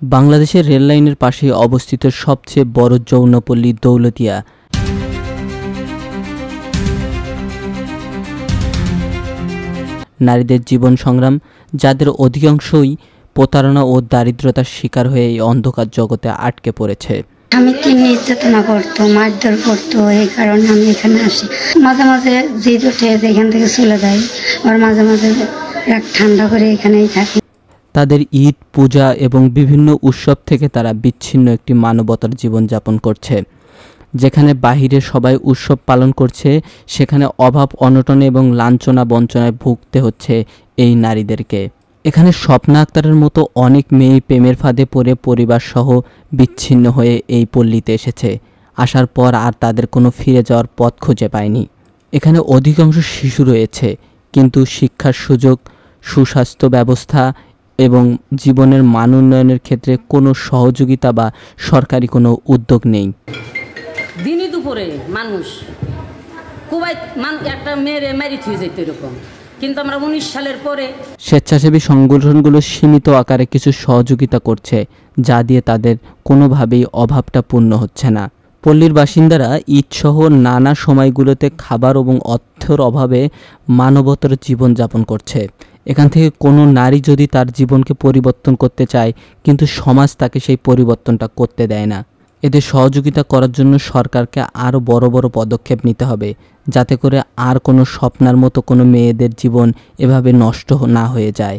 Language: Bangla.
বাংলাদেশের রেললাইনের পাশে অবস্থিত সবচেয়ে বড় যৌনপল্লী দৌলতিয়া। নারীদের জীবন সংগ্রাম, যাদের অধিকাংশই প্রতারণা ও দারিদ্রতার শিকার হয়ে এই অন্ধকার জগতে আটকে পড়েছে। স্বামীকে নির্যাতনা করতো, মারধর করতো, এই কারণে আমি এখানে আসি। মাঝে মাঝে জিদ উঠে এখান থেকে চলে যায়, আর মাঝে মাঝে রাত ঠান্ডা করে এখানেই থাকি। তাদের ঈদ, পূজা এবং বিভিন্ন উৎসব থেকে তারা বিচ্ছিন্ন একটি মানবতার জীবনযাপন করছে। যেখানে বাহিরে সবাই উৎসব পালন করছে, সেখানে অভাব, অনটন এবং লাঞ্ছনা বঞ্চনায় ভুগতে হচ্ছে এই নারীদেরকে। এখানে স্বপ্না আক্তারের মতো অনেক মেয়ে প্রেমের ফাঁদে পড়ে পরিবারসহ বিচ্ছিন্ন হয়ে এই পল্লীতে এসেছে। আসার পর আর তাদের কোনো ফিরে যাওয়ার পথ খুঁজে পায়নি। এখানে অধিকাংশ শিশু রয়েছে, কিন্তু শিক্ষার সুযোগ, সুস্বাস্থ্য ব্যবস্থা এবং জীবনের মান উন্নয়নের ক্ষেত্রে কোনো সহযোগিতা বা সরকারি কোনো উদ্যোগ নেই। দিনই দুপুরে মানুষ কুবাইত একটা মেয়েরে মারি থুয়ে যেত এরকম, কিন্তু আমরা 19 সালের পরে স্বেচ্ছাসেবী সংগঠনগুলো সীমিত আকারে কিছু সহযোগিতা করছে, যা দিয়ে তাদের কোনোভাবেই অভাবটা পূর্ণ হচ্ছে না। পল্লীর বাসিন্দারা ঈদসহ নানা সময়গুলোতে খাবার এবং অর্থের অভাবে মানবতার জীবনযাপন করছে। এখান থেকে কোনো নারী যদি তার জীবনকে পরিবর্তন করতে চায়, কিন্তু সমাজ তাকে সেই পরিবর্তনটা করতে দেয় না। এদের সহযোগিতা করার জন্য সরকারকে আরও বড় বড় পদক্ষেপ নিতে হবে, যাতে করে আর কোনো স্বপ্নার মতো কোনো মেয়েদের জীবন এভাবে নষ্ট না হয়ে যায়।